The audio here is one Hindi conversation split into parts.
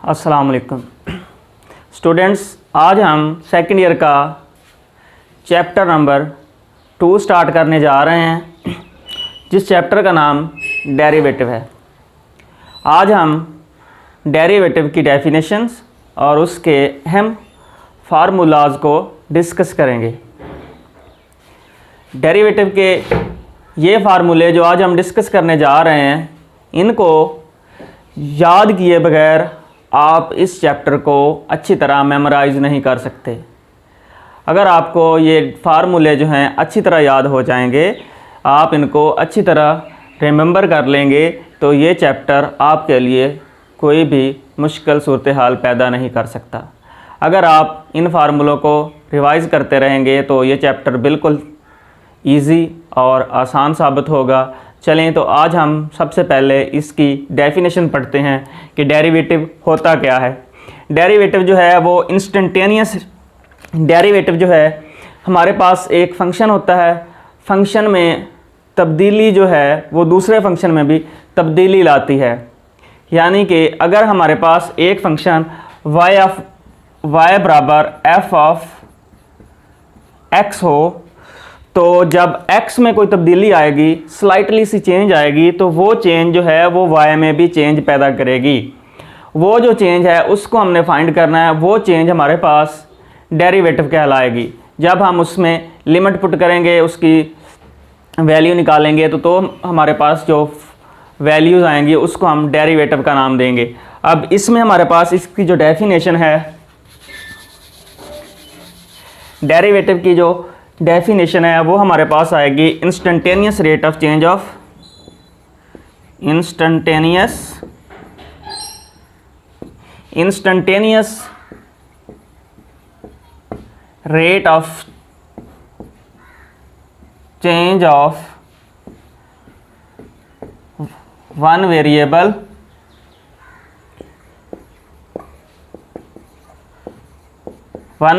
अस्सलाम वालेकुम स्टूडेंट्स, आज हम सेकंड ईयर का चैप्टर नंबर 2 स्टार्ट करने जा रहे हैं, जिस चैप्टर का नाम डेरिवेटिव है। आज हम डेरिवेटिव की डेफिनेशंस और उसके अहम फार्मूलाज को डिस्कस करेंगे। डेरिवेटिव के ये फार्मूले जो आज हम डिस्कस करने जा रहे हैं, इनको याद किए बगैर आप इस चैप्टर को अच्छी तरह मेमोराइज़ नहीं कर सकते। अगर आपको ये फार्मूले जो हैं अच्छी तरह याद हो जाएंगे, आप इनको अच्छी तरह रिमेंबर कर लेंगे, तो ये चैप्टर आपके लिए कोई भी मुश्किल सूरत हाल पैदा नहीं कर सकता। अगर आप इन फार्मूलों को रिवाइज़ करते रहेंगे तो ये चैप्टर बिल्कुल इजी और आसान साबित होगा। चलें, तो आज हम सबसे पहले इसकी डेफिनेशन पढ़ते हैं कि डेरिवेटिव होता क्या है। डेरिवेटिव जो है वो इंस्टेंटेनियस डेरिवेटिव जो है, हमारे पास एक फ़ंक्शन होता है, फ़ंक्शन में तब्दीली जो है वो दूसरे फ़ंक्शन में भी तब्दीली लाती है। यानी कि अगर हमारे पास एक फ़ंक्शन y बराबर f ऑफ x हो, तो जब x में कोई तब्दीली आएगी, स्लाइटली सी चेंज आएगी, तो वो चेंज जो है वो y में भी चेंज पैदा करेगी। वो जो चेंज है उसको हमने फाइंड करना है। वो चेंज हमारे पास डेरिवेटिव कहलाएगी। जब हम उसमें लिमिट पुट करेंगे, उसकी वैल्यू निकालेंगे, तो हमारे पास जो वैल्यूज़ आएंगी उसको हम डेरिवेटिव का नाम देंगे। अब इसमें हमारे पास इसकी जो डेफिनेशन है, डेरिवेटिव की जो डेफिनेशन है वो हमारे पास आएगी instantaneous rate of change of instantaneous rate of change of one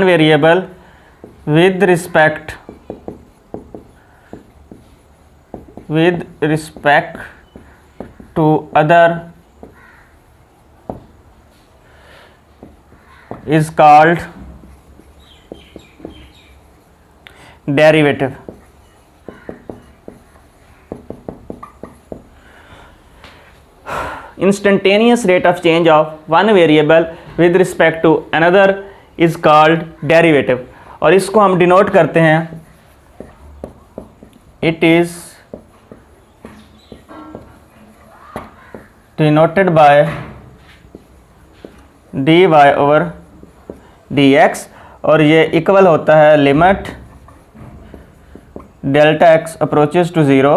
variable with respect to other is called derivative. Instantaneous rate of change of one variable with respect to another is called derivative, और इसको हम डिनोट करते हैं, it is denoted by dy over dx, और ये इक्वल होता है limit delta x approaches to 0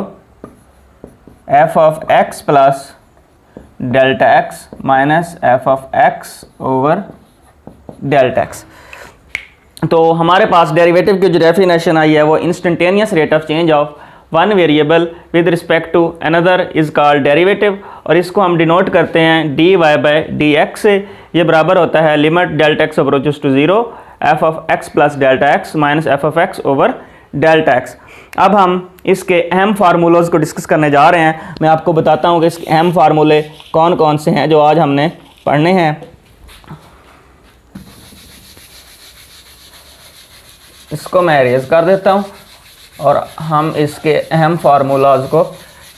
f of x plus delta x minus f of x over delta x। तो हमारे पास डेरिवेटिव की जो डेफिनेशन आई है वो instantaneous rate of change of one variable with respect to another is called derivative, और इसको हम डिनोट करते हैं dy बाय dx से। ये बराबर होता है limit delta x approaches to 0 f of x plus delta x minus f of x over delta x। अब हम इसके अहम फार्मूलोज को डिस्कस करने जा रहे हैं। मैं आपको बताता हूँ कि इसके अहम फार्मूले कौन कौन से हैं जो आज हमने पढ़ने हैं। इसको मैं एरेज कर देता हूँ और हम इसके अहम फार्मूलाज को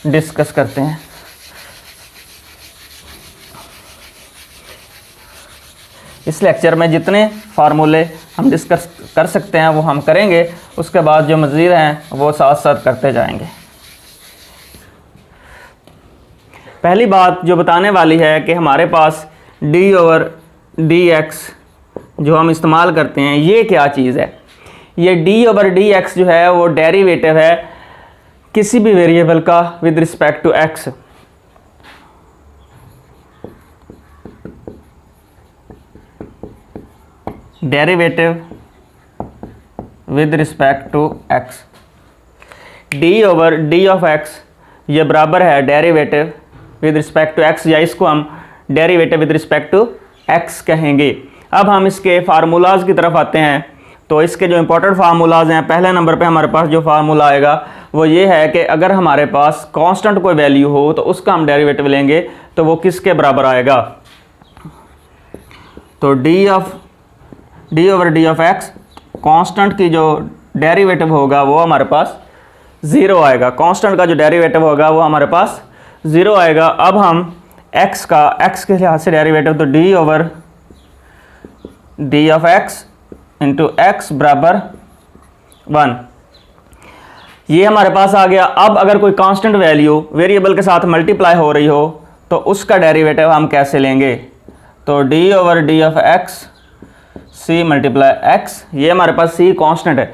डिस्कस करते हैं। इस लेक्चर में जितने फार्मूले हम डिस्कस कर सकते हैं वो हम करेंगे, उसके बाद जो मज़ीद हैं वो साथ साथ करते जाएंगे। पहली बात जो बताने वाली है कि हमारे पास d ओवर dx जो हम इस्तेमाल करते हैं, ये क्या चीज़ है। ये d ओवर dx जो है वो डेरिवेटिव है किसी भी वेरिएबल का with respect to x। Derivative with respect to x, d over d of x ये बराबर है derivative with respect to x, या इसको हम derivative with respect to x कहेंगे। अब हम इसके फार्मूलाज की तरफ आते हैं। तो इसके जो इंपॉर्टेंट फार्मूलाज हैं, पहले नंबर पे हमारे पास जो फार्मूला आएगा वो ये है कि अगर हमारे पास कांस्टेंट कोई वैल्यू हो तो उसका हम डेरिवेटिव लेंगे, तो वो किसके बराबर आएगा। तो d over d of x constant की जो डेरिवेटिव होगा वो हमारे पास 0 आएगा। कांस्टेंट का जो डेरिवेटिव होगा वो हमारे पास 0 आएगा। अब हम x के लिहाज से डेरिवेटिव, तो d over d of x into x बराबर 1, ये हमारे पास आ गया। अब अगर कोई कांस्टेंट वैल्यू वेरिएबल के साथ मल्टीप्लाई हो रही हो तो उसका डेरिवेटिव हम कैसे लेंगे? तो d over d of x c multiply x, ये हमारे पास सी कांस्टेंट है,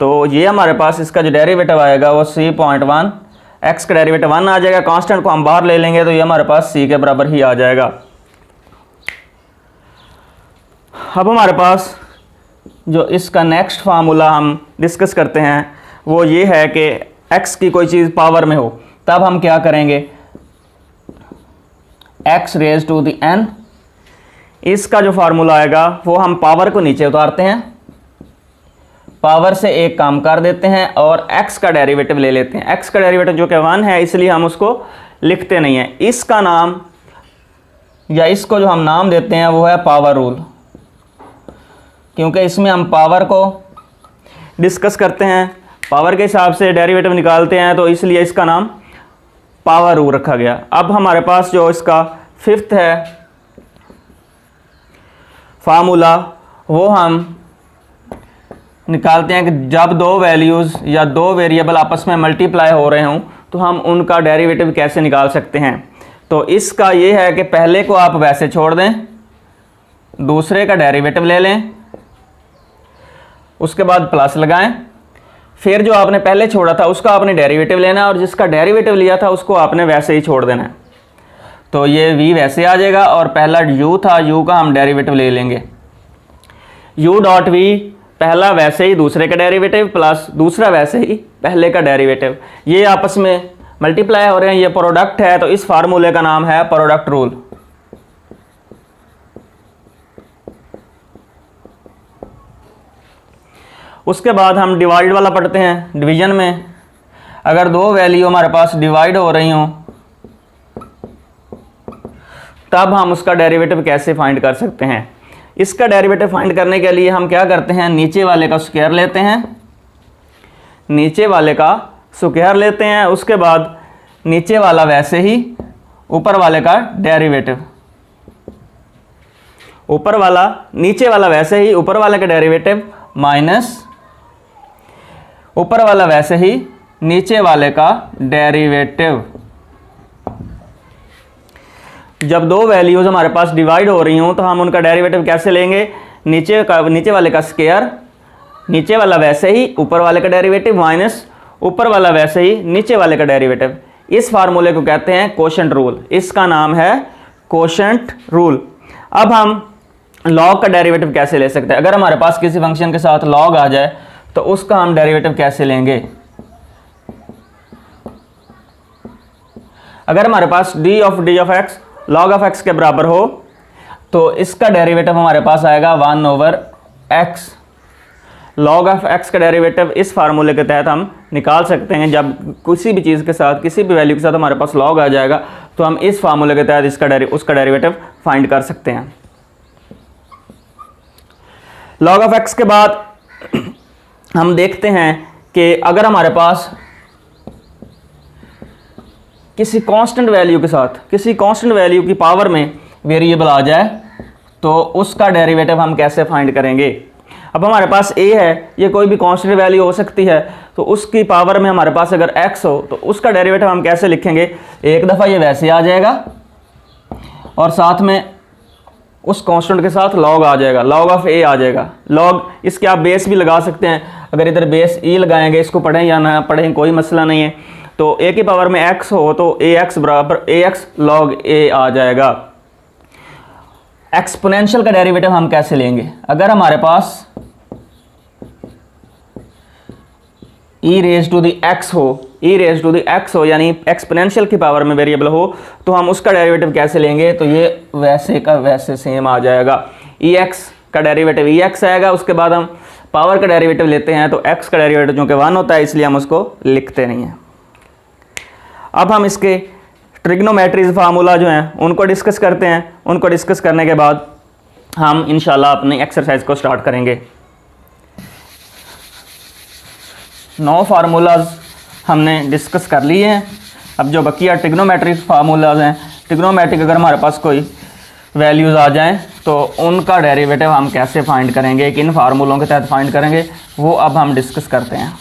तो ये हमारे पास इसका जो डेरिवेटिव आएगा वो c.1, x का डेरिवेटिव 1 आ जाएगा। कांस्टेंट को हम बाहर ले लेंगे तो ये हमारे पास c के बराबर ही आ जाएगा। अब हमारे पास जो इसका नेक्स्ट फार्मूला हम डिस्कस करते हैं वो ये है कि x की कोई चीज़ पावर में हो तब हम क्या करेंगे, x raise to the n, इसका जो फार्मूला आएगा वो हम पावर को नीचे उतारते हैं, पावर से एक काम कर देते हैं और x का डेरिवेटिव ले लेते हैं। x का डेरिवेटिव जो कि 1 है इसलिए हम उसको लिखते नहीं हैं। इसका नाम या इसको जो हम नाम देते हैं वो है पावर रूल, क्योंकि इसमें हम पावर को डिस्कस करते हैं, पावर के हिसाब से डेरिवेटिव निकालते हैं, तो इसलिए इसका नाम पावर रूल रखा गया। अब हमारे पास जो इसका 5th है फार्मूला वो हम निकालते हैं कि जब दो वैल्यूज़ या दो वेरिएबल आपस में मल्टीप्लाई हो रहे हों तो हम उनका डेरिवेटिव कैसे निकाल सकते हैं। तो इसका ये है कि पहले को आप वैसे छोड़ दें, दूसरे का डेरिवेटिव ले लें, उसके बाद प्लस लगाएं, फिर जो आपने पहले छोड़ा था उसका आपने डेरिवेटिव लेना है और जिसका डेरिवेटिव लिया था उसको आपने वैसे ही छोड़ देना है। तो ये v वैसे आ जाएगा और पहला u था, u का हम डेरिवेटिव ले लेंगे। u डॉट v, पहला वैसे ही दूसरे का डेरिवेटिव प्लस दूसरा वैसे ही पहले का डेरिवेटिव, ये आपस में मल्टीप्लाई हो रहे हैं, ये प्रोडक्ट है, तो इस फार्मूले का नाम है प्रोडक्ट रूल। उसके बाद हम डिवाइड वाला पढ़ते हैं। डिवीजन में अगर दो वैल्यू हमारे पास डिवाइड हो रही हों तब हम उसका डेरिवेटिव कैसे फाइंड कर सकते हैं। इसका डेरिवेटिव फाइंड करने के लिए हम क्या करते हैं, नीचे वाले का स्क्वायर लेते हैं, नीचे वाले का स्क्वायर लेते हैं, उसके बाद नीचे वाला वैसे ही ऊपर वाले का डेरिवेटिव, ऊपर वाला नीचे वाला वैसे ही ऊपर वाले का डेरिवेटिव माइनस ऊपर वाला वैसे ही नीचे वाले का डेरिवेटिव। जब दो वैल्यूज हमारे पास डिवाइड हो रही हों तो हम उनका डेरिवेटिव कैसे लेंगे, नीचे वाले का स्क्वायर, नीचे वाला वैसे ही ऊपर वाले का डेरिवेटिव माइनस ऊपर वाला वैसे ही नीचे वाले का डेरिवेटिव। इस फार्मूले को कहते हैं कोशेंट रूल, इसका नाम है कोशेंट रूल। अब हम लॉग का डेरिवेटिव कैसे ले सकते हैं। अगर हमारे पास किसी फंक्शन के साथ लॉग आ जाए तो उसका हम डेरिवेटिव कैसे लेंगे। अगर हमारे पास d of x log of x के बराबर हो तो इसका डेरिवेटिव हमारे पास आएगा 1 over x. Log of x का डेरिवेटिव इस फार्मूले के तहत हम निकाल सकते हैं। जब किसी भी चीज़ के साथ किसी भी वैल्यू के साथ हमारे पास लॉग आ जाएगा तो हम इस फार्मूले के तहत उसका डेरिवेटिव फाइंड कर सकते हैं। लॉग ऑफ एक्स के बाद हम देखते हैं कि अगर हमारे पास किसी कांस्टेंट वैल्यू के साथ किसी कांस्टेंट वैल्यू की पावर में वेरिएबल आ जाए तो उसका डेरिवेटिव हम कैसे फाइंड करेंगे। अब हमारे पास a है, ये कोई भी कांस्टेंट वैल्यू हो सकती है, तो उसकी पावर में हमारे पास अगर x हो तो उसका डेरिवेटिव हम कैसे लिखेंगे। एक दफ़ा ये वैसे आ जाएगा और साथ में उस कांस्टेंट के साथ लॉग आ जाएगा, लॉग ऑफ a आ जाएगा। लॉग इसके आप बेस भी लगा सकते हैं, अगर इधर बेस e लगाएंगे, इसको पढ़ें या ना पढ़ें कोई मसला नहीं है। तो a की पावर में x हो तो ax बराबर ax log a आ जाएगा। एक्सपोनेंशियल का डेरिवेटिव हम कैसे लेंगे। अगर हमारे पास e raise to the x हो यानी एक्सपोनेंशियल की पावर में वेरिएबल हो तो हम उसका डेरिवेटिव कैसे लेंगे। तो ये वैसे का वैसे सेम आ जाएगा, ex का डेरिवेटिव ex आएगा, उसके बाद हम पावर का डेरिवेटिव लेते हैं तो x का डेरिवेटिव जो कि 1 होता है इसलिए हम उसको लिखते नहीं हैं। अब हम इसके ट्रिग्नोमेट्रीज फार्मूला जो हैं उनको डिस्कस करते हैं। उनको डिस्कस करने के बाद हम इंशाल्लाह अपनी एक्सरसाइज को स्टार्ट करेंगे। 9 फार्मूलाज हमने डिस्कस कर लिए हैं। अब जो बकिया ट्रिग्नोमेट्रिक फार्मूलाज हैं, ट्रिग्नोमेट्रिक अगर हमारे पास कोई वैल्यूज़ आ जाएं तो उनका डेरिवेटिव हम कैसे फाइंड करेंगे, किन फार्मूलों के तहत फाइंड करेंगे, वो अब हम डिस्कस करते हैं।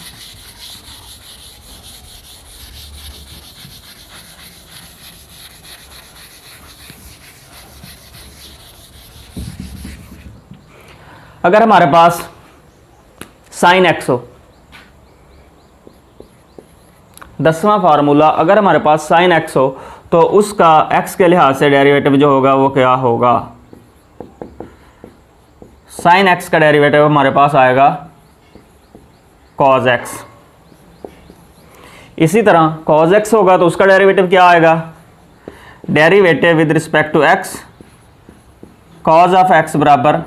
अगर हमारे पास साइन एक्स हो, 10वां फार्मूला, अगर हमारे पास साइन एक्स हो तो उसका एक्स के लिहाज से डेरिवेटिव जो होगा वो क्या होगा? साइन एक्स का डेरिवेटिव हमारे पास आएगा कॉज एक्स। इसी तरह कॉज एक्स होगा तो उसका डेरिवेटिव क्या आएगा? Derivative with respect to x, cos of x बराबर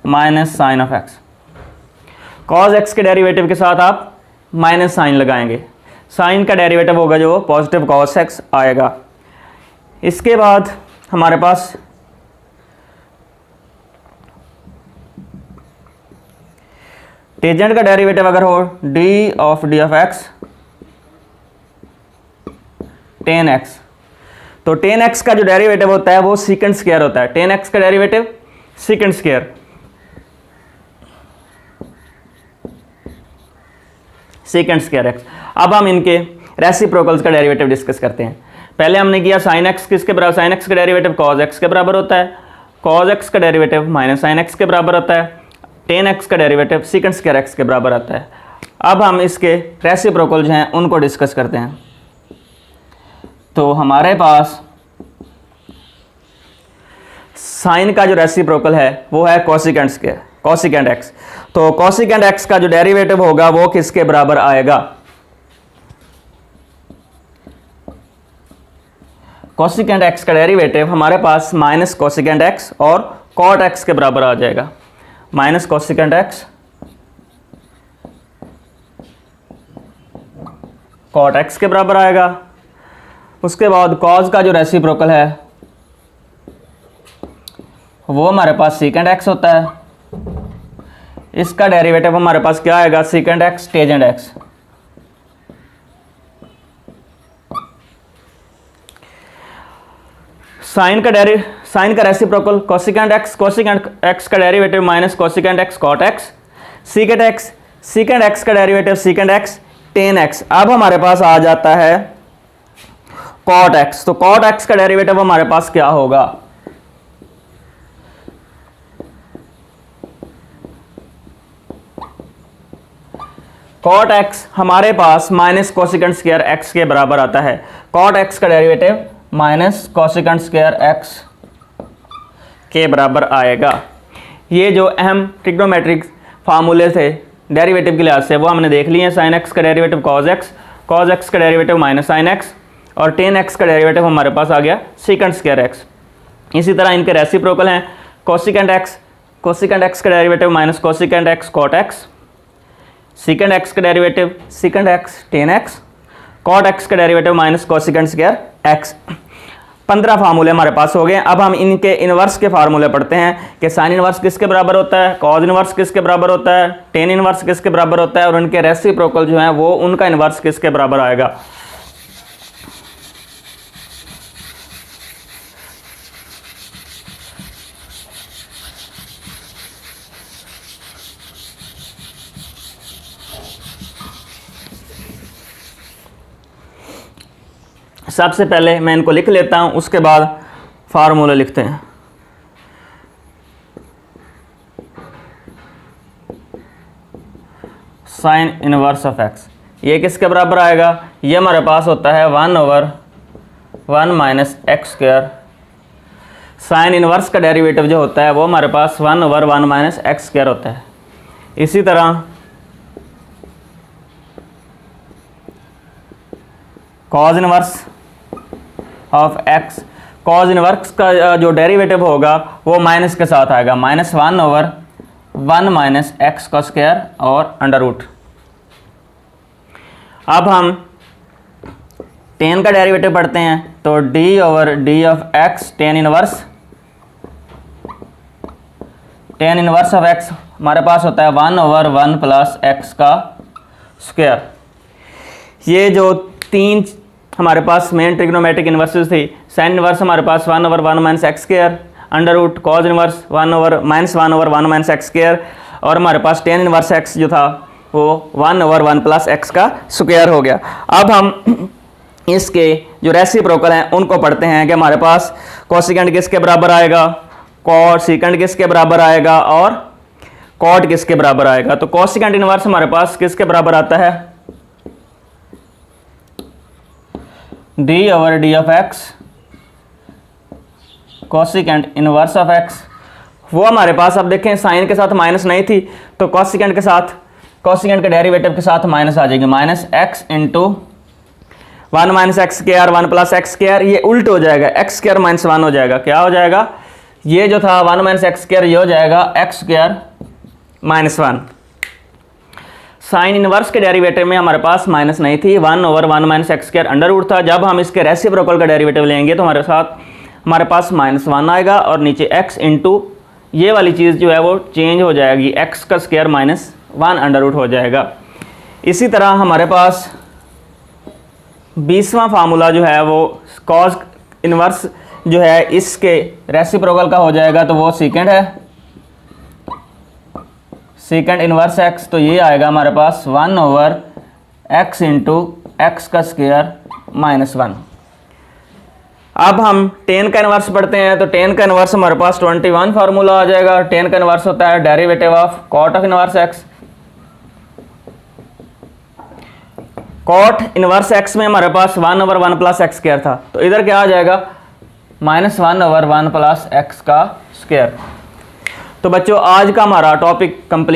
minus sine of x. Cos x के डेरिवेटिव के साथ आप माइनस साइन लगाएंगे, साइन का डेरिवेटिव होगा जो पॉजिटिव कॉस एक्स आएगा। इसके बाद हमारे पास टेंजेंट का डेरिवेटिव अगर हो D of x tan x, तो टेन एक्स का जो डेरिवेटिव होता है वो सीकेंड स्क्वायर होता है। टेन एक्स का derivative secant square, second square x. अब हम इनके रेसिप्रोकल्स का डेरिवेटिव डिस्कस करते हैं। पहले हमने किया साइन एक्स किसके बराबर, साइन एक्स का डेरिवेटिव कॉज एक्स के बराबर होता है, कॉज एक्स का डेरिवेटिव माइनस साइन एक्स के बराबर होता है, टेन एक्स का डेरिवेटिव सेकेंड स्क्वायर एक्स के बराबर आता है। अब हम इसके रेसिप्रोकल जो हैं उनको डिस्कस करते हैं। तो हमारे पास साइन का जो रेसिप्रोकल है वो है कोसिकेंड स्क्वायर, कोसिकेंड एक्स। तो कोसिकेंड एक्स का जो डेरिवेटिव होगा वो किसके बराबर आएगा? कोसिकेंड एक्स का डेरिवेटिव हमारे पास माइनस कोसिकेंड एक्स और कॉट एक्स के बराबर आ जाएगा। Minus cosecant x cot x के बराबर आएगा। उसके बाद कॉज का जो रेसिप्रोकल है वो हमारे पास सीकेंड एक्स होता है। इसका डेरिवेटिव हमारे पास क्या आएगा? Secant x tangent x. Sine का रेसिप्रोकल कोसिकेंड एक्स का derivative minus cosecant x cot x, secant x का derivative secant x tan x. अब हमारे पास आ जाता है कॉट एक्स। तो कॉट एक्स का डेरिवेटिव हमारे पास क्या होगा? कॉट एक्स हमारे पास माइनस कोसिकेंड स्क्वायर एक्स के बराबर आता है। कॉट एक्स का derivative minus cosecant square x के बराबर आएगा। ये जो अहम ट्रिग्नोमेट्रिक फार्मूले थे डेरिवेटिव के लिहाज से वो हमने देख लिए हैं। साइन एक्स का डेरिवेटिव कॉज एक्स का डेरिवेटिव माइनस साइन एक्स, और टेन एक्स का डेरिवेटिव हमारे पास आ गया सीकेंड स्क्वायर एक्स। इसी तरह इनके रेसिप्रोकल हैं कोसिकेंड एक्स का derivative minus cosecant x cot x, secant x का derivative secant x tan x, cot x का derivative minus cosecant square x. 15 फार्मूले हमारे पास हो गए। अब हम इनके इनवर्स के फार्मूले पढ़ते हैं कि साइन इनवर्स किसके बराबर होता है, कॉज इनवर्स किसके बराबर होता है, टेन इनवर्स किसके बराबर होता है, और उनके रेसिप्रोकल जो हैं वो उनका इनवर्स किसके बराबर आएगा। सबसे पहले मैं इनको लिख लेता हूं, उसके बाद फार्मूला लिखते हैं। साइन इनवर्स ऑफ एक्स ये किसके बराबर आएगा? ये हमारे पास होता है 1/1 minus x square. Sine inverse का डेरिवेटिव जो होता है वो हमारे पास 1/1 माइनस एक्स स्क्वायर होता है। इसी तरह cause inverse of x, cause inverse का जो डेरिवेटिव होगा वो माइनस के साथ आएगा, -1/1 माइनस एक्स का स्क्वायर और अंडर रूट। अब हम टेन का डेरिवेटिव पढ़ते हैं, तो D of x tan inverse tan inverse of x हमारे पास होता है 1/1 प्लस एक्स का स्क्वायर। ये जो तीन हमारे पास मेन ट्रिग्नोमेट्रिक इन्वर्सेस थी, साइन इन्वर्स हमारे पास 1/1 minus x square, under root cos inverse 1/1 minus x square, और हमारे पास टेन इन्वर्स एक्स जो था वो 1/1 प्लस एक्स का स्क्वायर हो गया। अब हम इसके जो रेसिप्रोकल हैं उनको पढ़ते हैं कि हमारे पास कोसिकेंट किसके बराबर आएगा, कॉट सीकेंट किसके बराबर आएगा और कॉट किसके बराबर आएगा। तो कोसिकेंट इनवर्स हमारे पास किसके बराबर आता है, d/d of x cosecant inverse of x. वो हमारे पास, अब देखें साइन के साथ माइनस नहीं थी तो कोसिकेंट के साथ, कोसिकेंट के डेरिवेटिव के साथ माइनस आ जाएगी, minus x into 1 minus x square 1 plus x square, ये उल्ट हो जाएगा, एक्स स्क्वायर माइनस 1 हो जाएगा। क्या हो जाएगा, ये जो था 1 माइनस एक्स स्क्वायर ये हो जाएगा x square minus 1। Sine inverse के डेरिवेटिव में हमारे पास माइनस नहीं थी, 1/1 minus x square under root था। जब हम इसके रेसिप्रोकल का डेरिवेटिव लेंगे तो हमारे पास -1 आएगा और नीचे x इंटू ये वाली चीज़ जो है वो चेंज हो जाएगी, x का स्क्वायर -1 अंडर रूट हो जाएगा। इसी तरह हमारे पास 20वां फार्मूला जो है वो कॉस इनवर्स जो है इसके रेसिप्रोकल का हो जाएगा, तो वो सीकेंट है, सीकेंट इनवर्स x, तो ये आएगा हमारे पास 1/x इंटू एक्स का स्क्वायर -1। अब हम टेन का इनवर्स पढ़ते हैं, तो टेन का इनवर्स हमारे पास 21 फार्मूला आ जाएगा। टेन का इनवर्स होता है derivative of cot of inverse x। Cot inverse x में हमारे पास 1/1 प्लस एक्स स्क्वायर था, तो इधर क्या आ जाएगा, -1/1 प्लस एक्स का स्क्वायर। तो बच्चों आज का हमारा टॉपिक कंप्लीट।